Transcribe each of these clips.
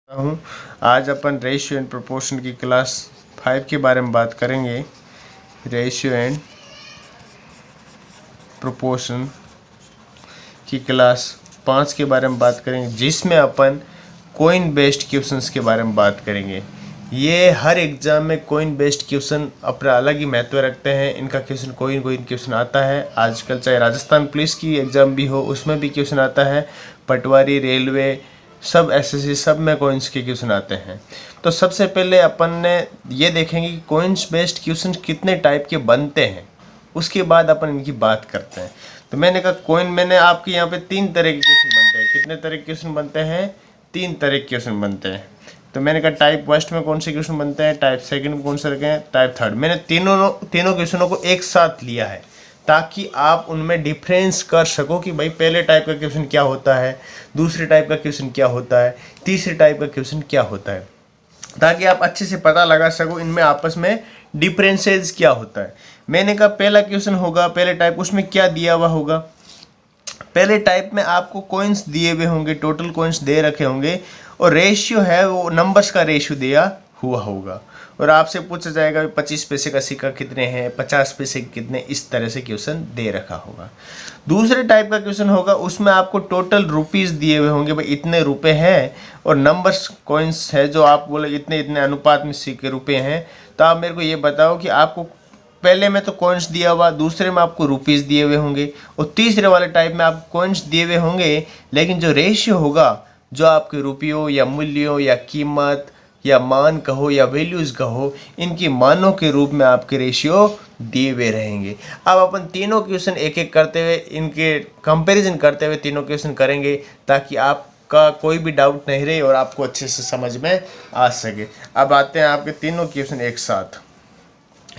हूँ। आज अपन ratio and proportion की क्लास 5 के बारे में बात करेंगे। रेशियो एंड प्रोपोर्शन की क्लास 5 के बारे में बात करेंगे, जिसमें अपन कोइन बेस्ड क्वेश्चंस के बारे में बात करेंगे। ये हर एग्जाम में कोइन बेस्ड क्वेश्चन अपना अलग ही महत्व रखते हैं। इनका क्वेश्चन कोइन क्वेश्चन आता है। आजकल चाहे राजस्थान पुलिस की एग्ज़ाम भी हो, उसमें भी क्वेश्चन आता है। पटवारी, रेलवे, सब एसएससी, सब में कोइंस के क्वेश्चन आते हैं। तो सबसे पहले अपन ने ये देखेंगे कि कोइंस बेस्ड क्वेश्चन कितने टाइप के बनते हैं, उसके बाद अपन इनकी बात करते हैं। तो मैंने कहा कोइन, मैंने आपके यहाँ पे 3 तरह के क्वेश्चन बनते हैं। कितने तरह के क्वेश्चन बनते हैं? 3 तरह के क्वेश्चन बनते हैं। तो मैंने कहा टाइप फर्स्ट में कौन से क्वेश्चन बनते हैं, टाइप सेकंड में कौन से रखे हैं, टाइप थर्ड। मैंने तीनों क्वेश्चनों को एक साथ लिया है ताकि आप उनमें डिफरेंस कर सको कि भाई पहले टाइप का क्वेश्चन क्या होता है, दूसरे टाइप का क्वेश्चन क्या होता है, तीसरे टाइप का क्वेश्चन क्या होता है, ताकि आप अच्छे से पता लगा सको इनमें आपस में डिफरेंसेस क्या होता है। मैंने कहा पहला क्वेश्चन होगा, पहले टाइप, उसमें क्या दिया हुआ होगा। पहले टाइप में आपको कॉइन्स दिए हुए होंगे, टोटल कॉइन्स दे रखे होंगे और रेशियो है वो नंबर्स का रेशियो दिया हुआ होगा। और आपसे पूछा जाएगा 25 पैसे का सिक्का कितने हैं, 50 पैसे कितने, इस तरह से क्वेश्चन दे रखा होगा। दूसरे टाइप का क्वेश्चन होगा, उसमें आपको टोटल रुपीस दिए हुए होंगे, भाई इतने रुपए हैं और नंबर्स कॉइन्स है जो आप बोले इतने इतने अनुपात में सिक्के रुपए हैं। तो आप मेरे को ये बताओ कि आपको पहले में तो कॉइन्स दिया हुआ, दूसरे में आपको रुपीस दिए हुए होंगे और तीसरे वाले टाइप में आपको कॉइन्स दिए हुए होंगे, लेकिन जो रेशियो होगा, जो आपके रुपयों या मूल्यों या कीमत या मान कहो या वैल्यूज़ कहो, इनकी मानों के रूप में आपके रेशियो दिए हुए रहेंगे। अब अपन तीनों क्वेश्चन एक एक करते हुए इनके कंपैरिजन करते हुए तीनों क्वेश्चन करेंगे ताकि आपका कोई भी डाउट नहीं रहे और आपको अच्छे से समझ में आ सके। अब आते हैं आपके तीनों क्वेश्चन एक साथ।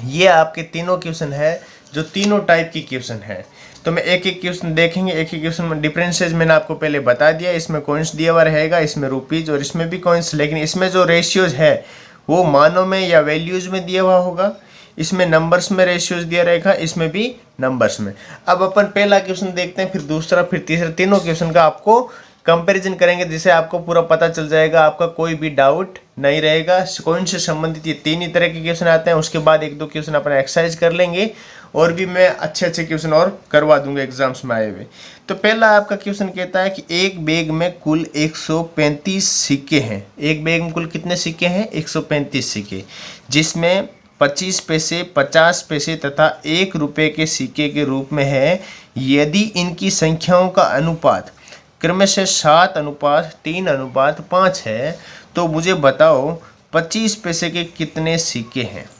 ये आपके तीनों क्वेश्चन है जो तीनों टाइप की क्वेश्चन है। तो मैं एक एक क्वेश्चन देखेंगे। एक एक क्वेश्चन में डिफरेंसेस मैंने आपको पहले बता दिया। इसमें कॉइन्स दिया हुआ रहेगा, इसमें रुपीज और इसमें भी कॉइन्स, लेकिन इसमें जो रेशियोज है वो मानों में या वैल्यूज में दिया हुआ होगा। इसमें नंबर्स में रेशियोज दिया रहेगा, इसमें भी नंबर्स में। अब अपन पहला क्वेश्चन देखते हैं, फिर दूसरा, फिर तीसरा। तीनों क्वेश्चन का आपको कंपैरिजन करेंगे जिससे आपको पूरा पता चल जाएगा, आपका कोई भी डाउट नहीं रहेगा। कौन से संबंधित ये 3 ही तरह के क्वेश्चन आते हैं। उसके बाद 1-2 क्वेश्चन अपन एक्सरसाइज कर लेंगे और भी मैं अच्छे क्वेश्चन और करवा दूंगा एग्जाम्स में आए हुए। तो पहला आपका क्वेश्चन कहता है कि एक बैग में कुल 135 सिक्के हैं। एक बैग में कुल कितने सिक्के हैं? 135 सिक्के, जिसमें 25 पैसे, 50 पैसे तथा 1 रुपये के सिक्के के रूप में है। यदि इनकी संख्याओं का अनुपात क्रमशः 7:3:5 है तो मुझे बताओ 25 पैसे के कितने सिक्के हैं।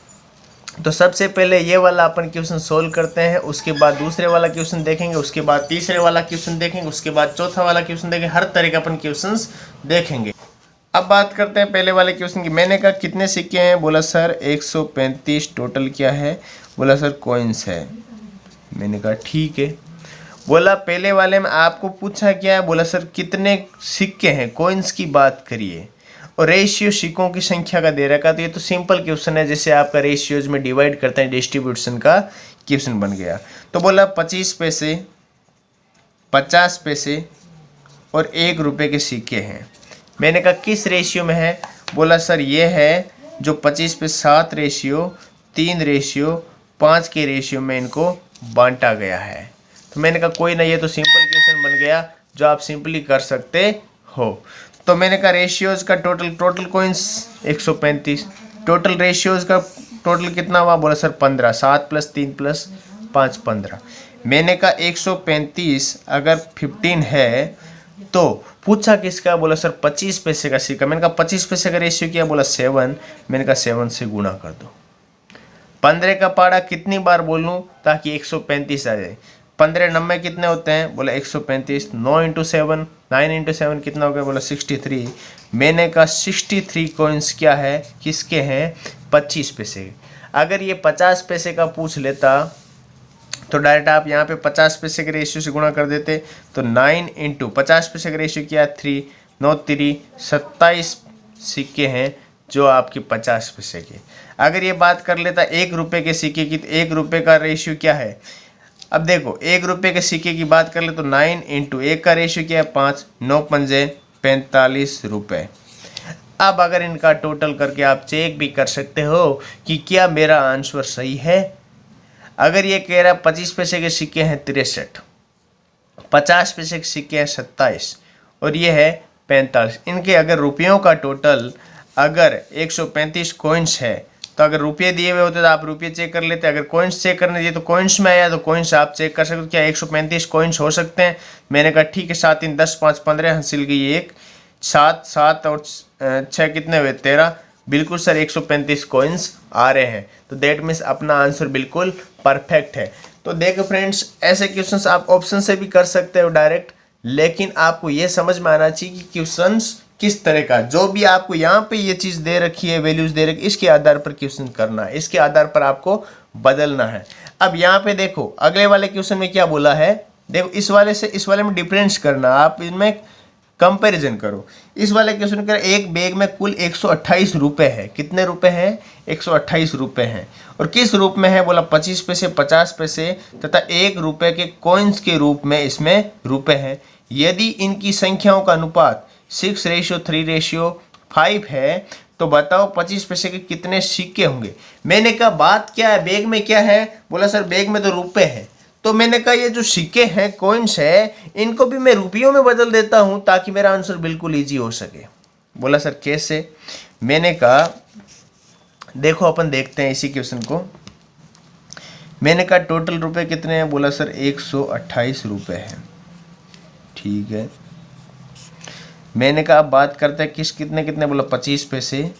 तो सबसे पहले ये वाला अपन क्वेश्चन सोल्व करते हैं, उसके बाद दूसरे वाला क्वेश्चन देखेंगे, उसके बाद तीसरे वाला क्वेश्चन देखेंगे, उसके बाद चौथा वाला क्वेश्चन देखेंगे। हर तरह के अपन क्वेश्चंस देखेंगे। अब बात करते हैं पहले वाले क्वेश्चन की। मैंने कहा कितने सिक्के हैं? बोला सर 135। टोटल क्या है? बोला सर कॉइन्स है। मैंने कहा ठीक है। बोला पहले वाले में आपको पूछा क्या है? बोला सर कितने सिक्के हैं, कॉइन्स की बात करिए। और रेशियो सिक्कों की संख्या का दे रखा। तो ये तो सिंपल क्वेश्चन है, जैसे आपका रेशियोज में डिवाइड करते हैं, डिस्ट्रीब्यूशन का क्वेश्चन बन गया। तो बोला 25 पैसे, 50 पैसे और 1 रुपये के सिक्के हैं। मैंने कहा किस रेशियो में है? बोला सर ये है जो 25 पे 7 रेशियो, 3 रेशियो 5 के रेशियो में इनको बांटा गया है। तो मैंने कहा कोई ना, ये तो सिंपल क्वेश्चन बन गया जो आप सिंपली कर सकते हो। तो मैंने कहा रेशियोज का टोटल कॉइन्स 135। टोटल रेशियोज का टोटल कितना हुआ? बोला सर 15। 7 + 3 + 5 15। मैंने कहा 135 अगर 15 है तो पूछा किसका? बोला सर 25 पैसे का सिक्का। मैंने कहा 25 पैसे का रेशियो किया? बोला 7। मैंने कहा 7 से गुणा कर दो। 15 का पारा कितनी बार बोलूं ताकि 135 आ जाए? 15 90 कितने होते हैं? बोला 135। 9 × 7, 9 × 7 कितना हो गया? बोला 63। मैंने कहा 63 कॉइन्स क्या है, किसके हैं? 25 पैसे। अगर ये 50 पैसे का पूछ लेता तो डायरेक्ट आप यहाँ पे 50 पैसे के रेशियो से गुणा कर देते। तो 9 × 50 पैसे का रेशियो क्या है? 3। 9 3 27 सिक्के हैं जो आपके 50 पैसे के। अगर ये बात कर लेता 1 रुपये के सिक्के की, तो 1 रुपये का रेशियो क्या है? अब देखो 1 रुपये के सिक्के की बात कर ले तो 9 × 1 का रेशियो क्या है? 5। 9 × 5 = 45 रुपये। अब अगर इनका टोटल करके आप चेक भी कर सकते हो कि क्या मेरा आंसर सही है। अगर ये कह रहा है 25 पैसे के सिक्के हैं 63, 50 पैसे के सिक्के हैं 27 और ये है 45। इनके अगर रुपयों का टोटल अगर 135 कॉइन्स है तो अगर रुपये दिए हुए होते तो आप रुपये चेक कर लेते, अगर कॉइन्स चेक करने दिए तो कॉइन्स में आया तो कॉइन्स आप चेक कर सकते हो। क्या 135 कॉइन्स हो सकते हैं? मैंने कहा ठीक है, 7 3 10 5 15 हासिल गई एक, 7 7 और 6 कितने हुए 13। बिल्कुल सर 135 कॉइन्स आ रहे हैं, तो दैट मीन्स अपना आंसर बिल्कुल परफेक्ट है। तो देखो फ्रेंड्स, ऐसे क्वेश्चंस आप ऑप्शन से भी कर सकते हो डायरेक्ट, लेकिन आपको ये समझ में आना चाहिए कि क्वेश्चंस किस तरह का, जो भी आपको यहाँ पे ये चीज़ दे रखी है, वैल्यूज दे रखी है, इसके आधार पर क्वेश्चन करना है, इसके आधार पर आपको बदलना है। अब यहाँ पे देखो अगले वाले क्वेश्चन में क्या बोला है, देखो इस वाले से इस वाले में डिफरेंस करना, आप इनमें कंपैरिजन करो। इस वाले क्वेश्चन का एक बैग में कुल 128 रुपये है। कितने रुपए हैं? 128 रुपये हैं। और किस रूप में है? बोला 25 पैसे, 50 पैसे तथा 1 रुपये के कॉइन्स के रूप में इसमें रुपए हैं। यदि इनकी संख्याओं का अनुपात 6:3:5 है तो बताओ 25 पैसे के कितने सिक्के होंगे। मैंने कहा बात क्या है, बैग में क्या है? बोला सर बैग में तो रुपए हैं। तो मैंने कहा ये जो सिक्के हैं, कॉइन्स है, इनको भी मैं रुपयों में बदल देता हूं ताकि मेरा आंसर बिल्कुल इजी हो सके। बोला सर कैसे? मैंने कहा देखो अपन देखते हैं इसी क्वेश्चन को। मैंने कहा टोटल रुपए कितने हैं? बोला सर 128 रुपये हैं। ठीक है, मैंने कहा अब बात करते हैं किस कितने कितने। बोला 25 पैसे,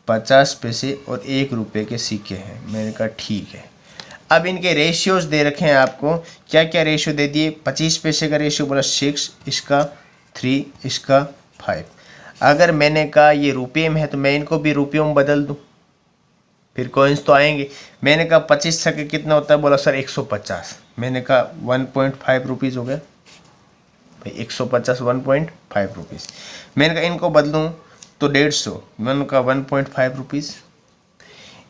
50 पैसे और 1 रुपये के सिक्के हैं। मैंने कहा ठीक है। अब इनके रेशियोज दे रखे हैं आपको, क्या क्या रेशियो दे दिए। 25 पैसे का रेशियो बोला 6, इसका 3, इसका 5। अगर मैंने कहा ये रुपये में है तो मैं इनको भी रुपयों में बदल दूं, फिर कॉइन्स तो आएंगे। मैंने कहा 25 छक्के कितना होता है? बोला सर 150। मैंने कहा 1.5 रुपीज़ हो गया भाई, 150 1.5 रुपीज़। मैंने कहा इनको बदलूँ तो 150, मैंने कहा 1.5 रुपीज़।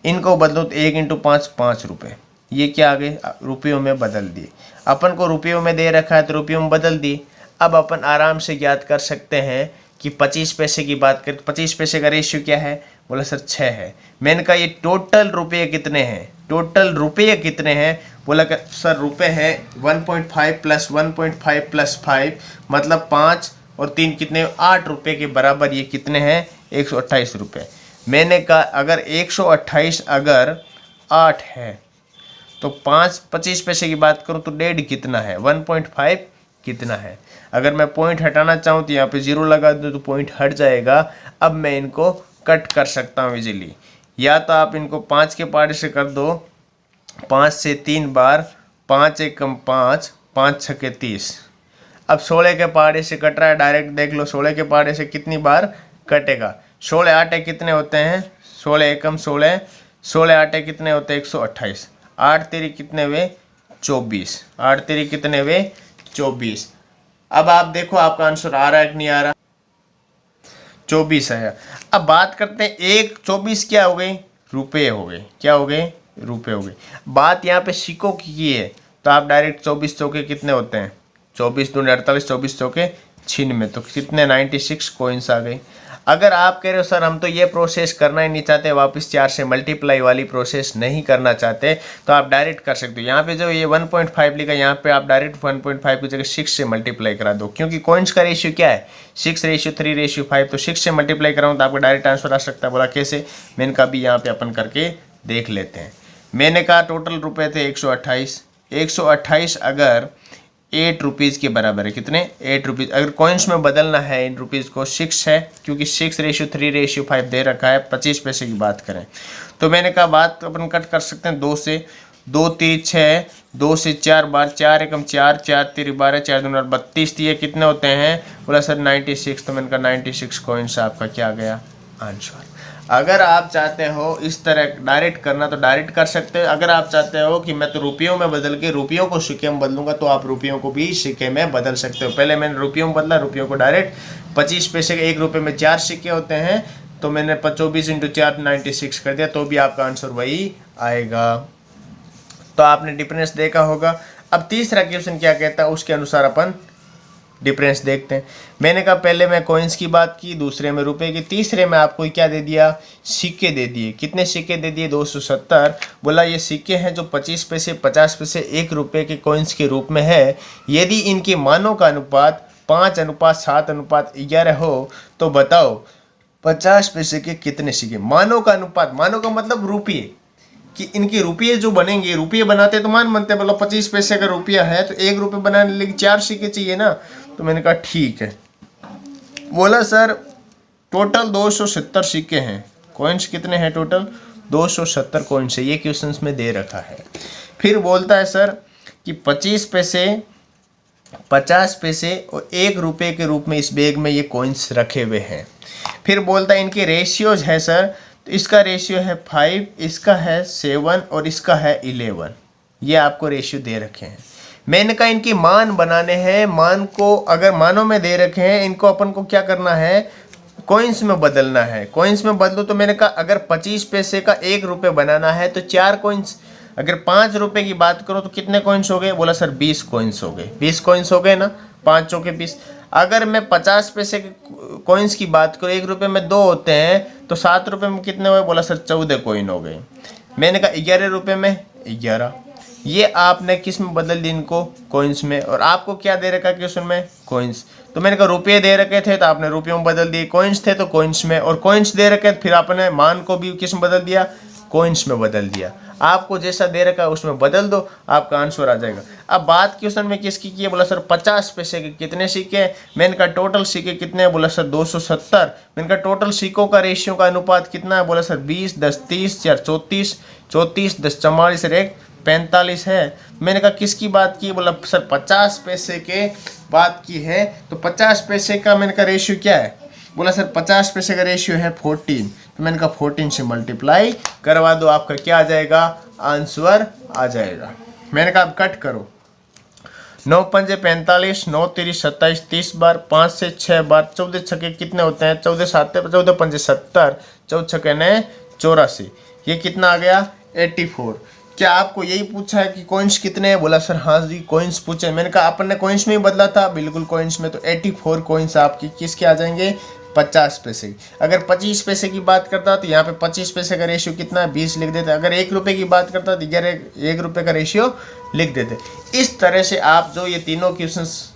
इनको बदलूँ तो 1 × 5 5 रुपये। ये क्या आ गए? रुपयों में बदल दिए। अपन को रुपयों में दे रखा है तो रुपयों में बदल दिए। अब अपन आराम से ज्ञात कर सकते हैं कि 25 पैसे की बात करें तो 25 पैसे का रेशियो क्या है? बोला सर 6 है। मैंने कहा ये टोटल रुपये कितने हैं? टोटल रुपये कितने हैं? बोला कि सर रुपये हैं 1.5 + 1.5 + 5 मतलब 5 और 3 कितने? 8 रुपये के बराबर ये कितने हैं? 128 रुपये। मैंने कहा अगर 128 अगर 8 है तो 25 पैसे की बात करूं तो 1.5 कितना है? 1.5 कितना है? अगर मैं पॉइंट हटाना चाहूँ तो यहाँ पे 0 लगा दूँ तो पॉइंट हट जाएगा। अब मैं इनको कट कर सकता हूँ इजीली। या तो आप इनको 5 के पहाड़े से कर दो, 5 से 3 बार, 5 × 5, 5 × 6 30। अब 16 के पहाड़े से कट रहा है, डायरेक्ट देख लो 16 के पहाड़े से कितनी बार कटेगा। 16 आटे कितने होते हैं? 16 एकम 16, 16 आटे कितने होते हैं? 128। 8 तेरी कितने हुए? 24। 8 तेरी कितने हुए? 24। अब आप देखो आपका आंसर आ रहा है कि नहीं आ रहा? 24 आया। अब बात करते हैं 1 24 क्या हो गई? रुपये हो गए। क्या हो गए? रुपये हो गए। बात यहाँ पे सिक्कों की है तो आप डायरेक्ट 24 चौके कितने होते हैं? 24 दूनी 48, 24 चौके 96, तो कितने? 96 कॉइन्स आ गए। अगर आप कह रहे हो सर हम तो ये प्रोसेस करना ही नहीं चाहते, वापस 4 से मल्टीप्लाई वाली प्रोसेस नहीं करना चाहते, तो आप डायरेक्ट कर सकते हो। यहाँ पे जो ये 1.5 लिखा, यहाँ पे आप डायरेक्ट 1.5 की जगह 6 से मल्टीप्लाई करा दो, क्योंकि कॉइन्स का रेशियो क्या है? 6:3:5, तो 6 से मल्टीप्लाई कराऊँ तो आपको डायरेक्ट आंसर आ सकता है। बोला कैसे? मैंने कहा भी यहाँ पे अपन करके देख लेते हैं। मैंने कहा टोटल रुपये थे 128। 128 अगर 8 रुपीज़ के बराबर है, कितने? 8 रुपीज़। अगर कॉइन्स में बदलना है इन रुपीज़ को, 6 है, क्योंकि 6:3:5 दे रखा है। 25 पैसे की बात करें तो मैंने कहा बात अपन कट कर सकते हैं 2 से। 2 3 6, 2 से 4 बार, 4 एकम 4, 4 3 12, 4 दूनी 32, ये कितने होते हैं? बोला सर 96। तो मैंने कहा 96 कॉइन्स आपका क्या गया? आंसर। अगर आप चाहते हो इस तरह डायरेक्ट करना तो डायरेक्ट कर सकते हो। अगर आप चाहते हो कि मैं तो रुपयों में बदल के रुपयों को सिक्के में बदलूंगा तो आप रुपयों को भी सिक्के में बदल सकते हो। पहले मैंने रुपयों में बदला, रुपयों को डायरेक्ट 25 पैसे के 1 रुपये में 4 सिक्के होते हैं, तो मैंने 24 × 4 96 कर दिया, तो भी आपका आंसर वही आएगा। तो आपने डिफरेंस देखा होगा। अब तीसरा क्वेश्चन क्या कहता है उसके अनुसार अपन डिफरेंस देखते हैं। मैंने कहा पहले मैं कॉइन्स की बात की, दूसरे में रुपए की, तीसरे में आपको क्या दे दिया, सिक्के दे दिए। कितने सिक्के दे दिए, 270। बोला ये सिक्के हैं जो 25 पैसे, 50 पैसे, 1 रुपये के कॉइन्स के रूप में है। यदि इनके मानों का अनुपात 5:7:11 हो तो बताओ 50 पैसे के कितने सिक्के। मानों का अनुपात, मानों का मतलब रुपये, कि इनके रुपये जो बनेंगे, रुपये बनाते तो मान बनते, बोला 25 पैसे का रुपया है तो 1 रुपये बनाने लगे 4 सिक्के चाहिए ना। तो मैंने कहा ठीक है। बोला सर टोटल 270 सिक्के हैं, कॉइन्स कितने हैं टोटल, 270 कॉइन्स है, ये क्वेश्चंस में दे रखा है। फिर बोलता है सर कि 25 पैसे, 50 पैसे और 1 रुपये के रूप में इस बैग में ये कॉइन्स रखे हुए हैं। फिर बोलता है इनके रेशियोज है सर, तो इसका रेशियो है 5, इसका है 7 और इसका है 11। ये आपको रेशियो दे रखे हैं। मैंने कहा इनके मान बनाने हैं, मान को अगर मानों में दे रखे हैं, इनको अपन को क्या करना है, कॉइन्स में बदलना है। कॉइन्स में बदलो तो मैंने कहा अगर 25 पैसे का 1 रुपये बनाना है तो 4 कॉइन्स, अगर 5 रुपये की बात करो तो कितने कॉइन्स हो गए, बोला सर 20 कॉइन्स हो गए। 20 कॉइन्स हो गए ना, 5 चौके 20। अगर मैं 50 पैसे के कॉइन्स की बात करूँ, 1 रुपये में 2 होते हैं तो 7 रुपये में कितने हुए, बोला सर 14 कॉइन हो गए। मैंने कहा 11 रुपये में 11। ये आपने किस में बदल दी, इनको कॉइन्स में। और आपको क्या दे रखा क्वेश्चन में, कॉइन्स। तो मैंने कहा रुपये दे रखे थे तो आपने रुपयों में बदल दिए, कॉइन्स थे तो कॉइन्स में, और कॉइन्स दे रखे फिर आपने मान को भी किस में बदल दिया, कॉइन्स में बदल दिया। आपको जैसा दे रखा है उसमें बदल दो, आपका आंसर आ जाएगा। अब बात क्वेश्चन में किसकी की है, बोला सर 50 पैसे के कितने सिक्के। मैंने कहा टोटल सिक्के कितने हैं, बोला सर 270। मैंने कहा टोटल सिक्कों का रेशियो का अनुपात कितना है, बोला सर 20, 10, 30, 4, 34, 34, 10, 44 और 1, 45 है। मैंने कहा किसकी बात की, बोला सर 50 पैसे के बात की है। तो 50 पैसे का मैंने कहा रेशियो क्या है, बोला सर 50 पैसे का रेशियो है 14। तो मैंने कहा 14 से मल्टीप्लाई करवा दो, आपका क्या आ जाएगा, आंसर आ जाएगा। मैंने कहा आप कट करो, 9 पंजे 45, 9 तिरी 27, 30 बार, 5 से 6 बार, 14 छक्के कितने होते हैं, 14 7 14 पंजे 70, 14 छक्के ने 84। ये कितना आ गया, 84। क्या आपको यही पूछा है कि कॉइन्स कितने हैं, बोला सर हाँ जी कॉइन्स पूछे। मैंने कहा अपन ने कॉइन्स में ही बदला था, बिल्कुल कॉइन्स में। तो 84 कॉइन्स आपकी किसके आ जाएंगे, 50 पैसे। अगर 25 पैसे की बात करता तो यहाँ पे 25 पैसे का रेशियो कितना है, 20 लिख देते। अगर 1 रुपये की बात करता तो 1 रुपये का रेशियो लिख देते। इस तरह से आप जो ये तीनों क्वेश्चंस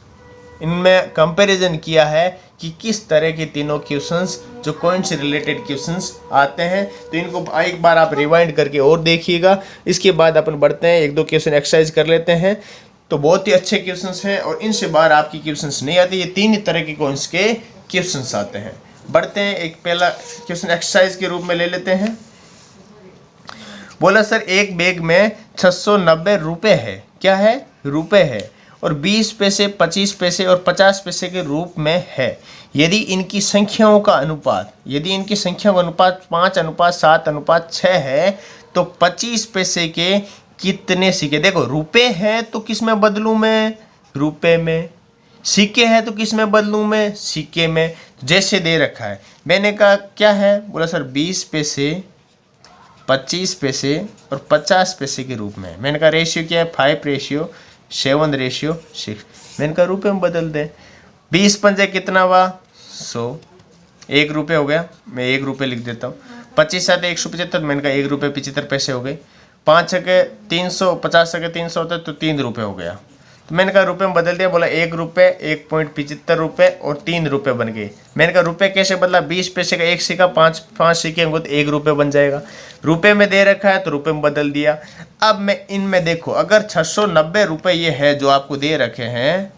इनमें कंपैरिजन किया है कि किस तरह के तीनों क्वेश्चंस जो कॉइन से रिलेटेड क्वेश्चंस आते हैं, तो इनको एक बार आप रिवाइंड करके और देखिएगा। इसके बाद अपन बढ़ते हैं, 1-2 क्वेश्चन एक्सरसाइज कर लेते हैं। तो बहुत ही अच्छे क्वेश्चंस हैं और इनसे बाहर आपकी क्वेश्चंस नहीं आती। ये 3 ही तरह के कॉइन्स के क्वेश्चंस आते हैं। बढ़ते हैं, एक पहला क्वेश्चन एक्सरसाइज के रूप में ले लेते हैं। बोला सर एक बैग में 690 रुपये है, क्या है, रुपये है, और 20 पैसे, 25 पैसे और 50 पैसे के रूप में है। यदि इनकी संख्याओं का अनुपात, यदि इनकी संख्या का अनुपात 5:7:6 है तो 25 पैसे के कितने सिक्के। देखो रुपये है तो किस में बदलूं मैं, रुपये में। सिक्के है तो किस में बदलूं मैं, सिक्के में। जैसे दे रखा है, मैंने कहा क्या है, बोला सर 20 पैसे, 25 पैसे और 50 पैसे के रूप में। मैंने कहा रेशियो क्या है, 5:7:6। मैंने कहा रुपये में बदल दे। 20 पंजे कितना हुआ, 100, 1 रुपये हो गया, मैं 1 रुपये लिख देता हूँ। 25 7 175, मैंने कहा 1 रुपये 75 पैसे हो गए। 5 छके 300, 50 छके 300 होता है तो 3 रुपये हो गया। तो मैंने कहा रुपये में बदल दिया, बोला 1 रुपये 1.75 रुपये और 3 रुपये बन गए। मैंने कहा रुपये कैसे बदला, 20 पैसे का 1 सिक्का, 5 सिक्के होंगे तो 1 रुपये बन जाएगा। रुपये में दे रखा है तो रुपये में बदल दिया। अब मैं इनमें देखो, अगर 690 रुपये ये है जो आपको दे रखे हैं,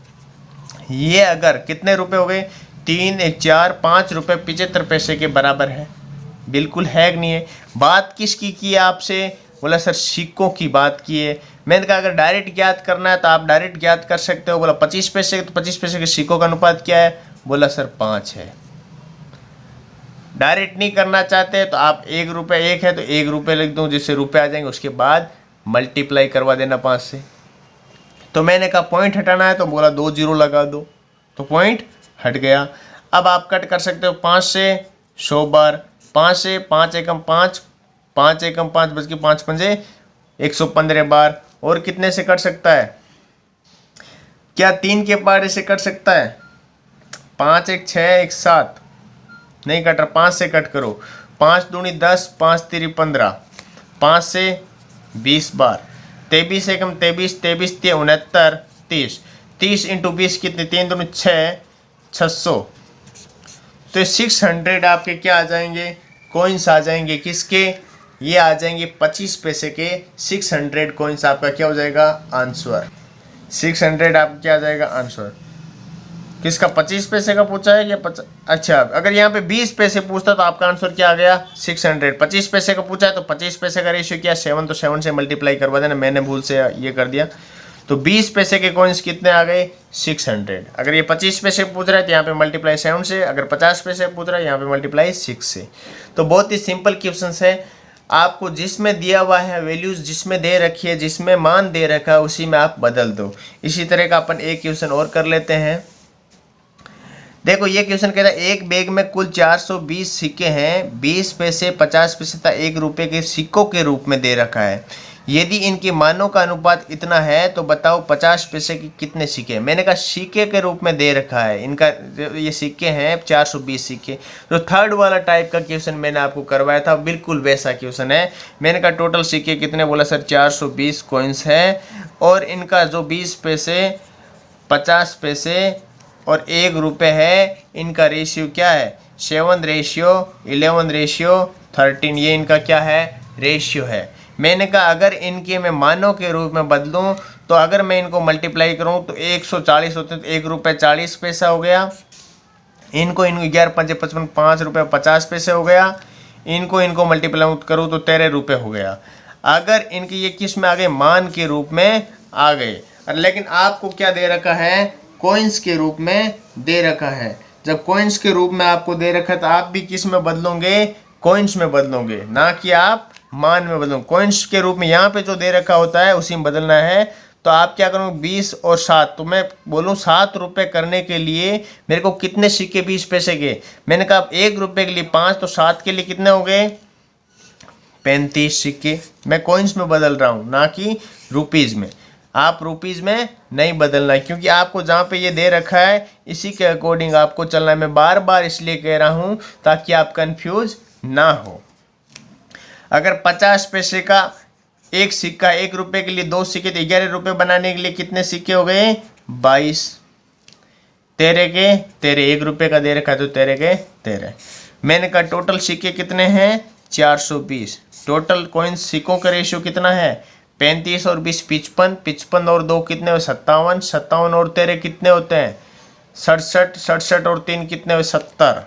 ये अगर कितने रुपये हो गए, 3 1 4 5 रुपये 75 पैसे के बराबर है। बिल्कुल है कि नहीं है। बात किसकी की है आपसे, बोला सर सिक्कों की बात की है। मैंने कहा अगर डायरेक्ट ज्ञात करना है तो आप डायरेक्ट ज्ञात कर सकते हो। बोला 25 पैसे, तो 25 पैसे के सिक्कों का अनुपात क्या है, बोला सर 5 है। डायरेक्ट नहीं करना चाहते तो आप 1 रुपये, 1 है तो 1 रुपये लिख दूँ, जिससे रुपये आ जाएंगे, उसके बाद मल्टीप्लाई करवा देना 5 से। तो मैंने कहा पॉइंट हटाना है तो बोला 2 0 लगा दो, तो पॉइंट हट गया। अब आप कट कर सकते हो 5 से 100 बार, 5 से 5 एकम 5, 5 एकम 5 बच के 5 पंजे 115 बार। और कितने से कट सकता है, क्या 3 के पार्ट ऐसे कट सकता है? 5 1 6 1 7 नहीं कट रहा, 5 से कट करो। 5 दूनी 10, 5 3 15, 5 से 20 बार, 23 एकम 23, 23 3 69, 30, 30 इंटू 20 कितने? 3 दूनी 6, 600। तो 600 आपके क्या आ जाएंगे? कॉइन्स आ जाएंगे। किसके? ये आ जाएंगे 25 पैसे के 600 कॉइन्स। आपका क्या हो जाएगा? आंसर 600 आपका क्या आ जाएगा? आंसर किसका? 25 पैसे का पूछा है या अच्छा, अगर यहाँ पे 20 पैसे पूछता तो आपका आंसर क्या आ गया? 600। 25 पैसे का पूछा है तो 25 पैसे का रेशियो क्या? 7, तो 7 से मल्टीप्लाई करवा देना, मैंने भूल से ये कर दिया। तो 20 पैसे के कॉइन्स कितने आ गए? 600। अगर ये 25 पैसे पूछ रहा है तो यहाँ पे मल्टीप्लाई 7 से, अगर 50 पैसे पूछ रहा है यहाँ पे मल्टीप्लाई 6 से। तो बहुत ही सिंपल क्वेश्चन है। आपको जिसमें दिया हुआ है वैल्यूज, जिसमें दे रखी है, जिसमें मान दे रखा है, उसी में आप बदल दो। इसी तरह का अपन एक क्वेश्चन और कर लेते हैं। देखो ये क्वेश्चन कहता है एक बैग में कुल 420 सिक्के हैं, 20 पैसे 50 पैसे तथा 1 रुपये के सिक्कों के रूप में दे रखा है। यदि इनके मानों का अनुपात इतना है तो बताओ 50 पैसे के कितने सिक्के? मैंने कहा सिक्के के रूप में दे रखा है, इनका ये सिक्के हैं 420 सिक्के। तो थर्ड वाला टाइप का क्वेश्चन मैंने आपको करवाया था, बिल्कुल वैसा क्वेश्चन है। मैंने कहा टोटल सिक्के कितने? बोला सर 420 कॉइन्स है, और इनका जो 20 पैसे 50 पैसे और 1 रुपये है, इनका रेशियो क्या है? 7:11:13। ये इनका क्या है? रेशियो है। मैंने कहा अगर इनके मैं मानों के रूप में बदलूं तो अगर मैं इनको मल्टीप्लाई करूं तो 140 होते हैं, तो 1 रुपये 40 पैसा हो गया। इनको 11 5 55, 5 रुपये 50 पैसे हो गया। इनको मल्टीप्लाई करूं तो 13 रुपये हो गया। अगर इनके ये किस में आ गए? मान के रूप में आ गए। लेकिन आपको क्या दे रखा है? कॉइन्स के रूप में दे रखा है। जब कॉइन्स के रूप में आपको दे रखा है तो आप भी किस में बदलोगे? कॉइन्स में बदलोगे, ना कि आप मान में बदलोगे। कॉइन्स के रूप में यहाँ पे जो दे रखा होता है उसी में बदलना है। तो आप क्या करोगे? 20 और 7, तो मैं बोलूँ 7 रुपये करने के लिए मेरे को कितने सिक्के 20 पैसे के? मैंने कहा 1 रुपये के लिए 5, तो 7 के लिए कितने हो गए? 35 सिक्के। मैं कॉइन्स में बदल रहा हूँ, ना कि रुपीज़ में। आप रुपीज़ में नहीं बदलना है, क्योंकि आपको जहाँ पे ये दे रखा है इसी के अकॉर्डिंग आपको चलना है। मैं बार बार इसलिए कह रहा हूँ ताकि आप कंफ्यूज ना हो। अगर 50 पैसे का एक सिक्का, 1 रुपये के लिए 2 सिक्के, तो 11 रुपये बनाने के लिए कितने सिक्के हो गए? 22। 13 के 13, 1 रुपये का दे रखा है तो 13 के 13। मैंने कहा टोटल सिक्के कितने हैं? 420। टोटल कॉइन्स सिक्कों का रेशियो कितना है? 35 और 20 55, 55 और 2 कितने हुए? 57, 57 और 13 कितने होते हैं? 67, 67 और 3 कितने हुए? 70।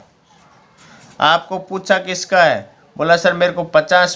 आपको पूछा किसका है? बोला सर मेरे को 50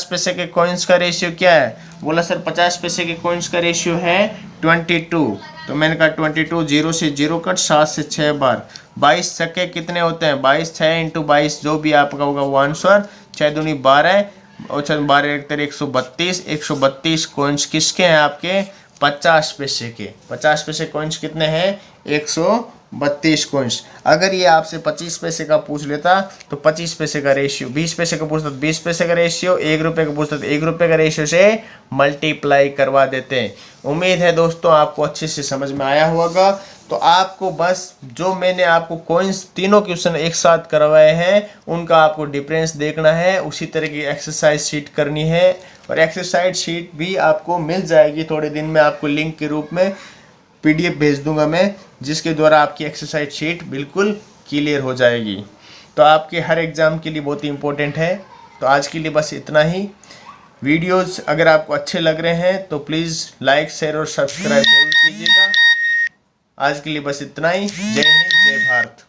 पैसे के कॉइन्स का रेशियो क्या है? बोला सर 50 पैसे के कॉइन्स का रेशियो है 22। तो मैंने कहा 22, 0 से 0 कट, 7 से 6 बार। 22 छक्के कितने होते हैं? 22 6 इंटू 22 जो भी आपका होगा वो आंसर। 6 दूनी 12 और 12 132। 132 कॉइन्स किसके हैं? आपके 50 पैसे के। 50 पैसे कॉइन्स कितने हैं? 132 कॉइन्स। अगर ये आपसे 25 पैसे का पूछ लेता तो 25 पैसे का रेशियो, 20 पैसे का पूछता तो 20 पैसे का रेशियो, 1 रुपये का पूछता तो 1 रुपये का रेशियो से मल्टीप्लाई करवा देते हैं। उम्मीद है दोस्तों आपको अच्छे से समझ में आया होगा। तो आपको बस जो मैंने आपको कॉइन्स तीनों क्वेश्चन एक साथ करवाए हैं उनका आपको डिफरेंस देखना है, उसी तरह की एक्सरसाइज शीट करनी है। और एक्सरसाइज शीट भी आपको मिल जाएगी थोड़े दिन में, आपको लिंक के रूप में PDF भेज दूंगा मैं, जिसके द्वारा आपकी एक्सरसाइज शीट बिल्कुल क्लियर हो जाएगी। तो आपके हर एग्ज़ाम के लिए बहुत ही इम्पोर्टेंट है। तो आज के लिए बस इतना ही। वीडियोस अगर आपको अच्छे लग रहे हैं तो प्लीज़ लाइक शेयर और सब्सक्राइब जरूर कीजिएगा। आज के लिए बस इतना ही। जय हिंद, जय भारत।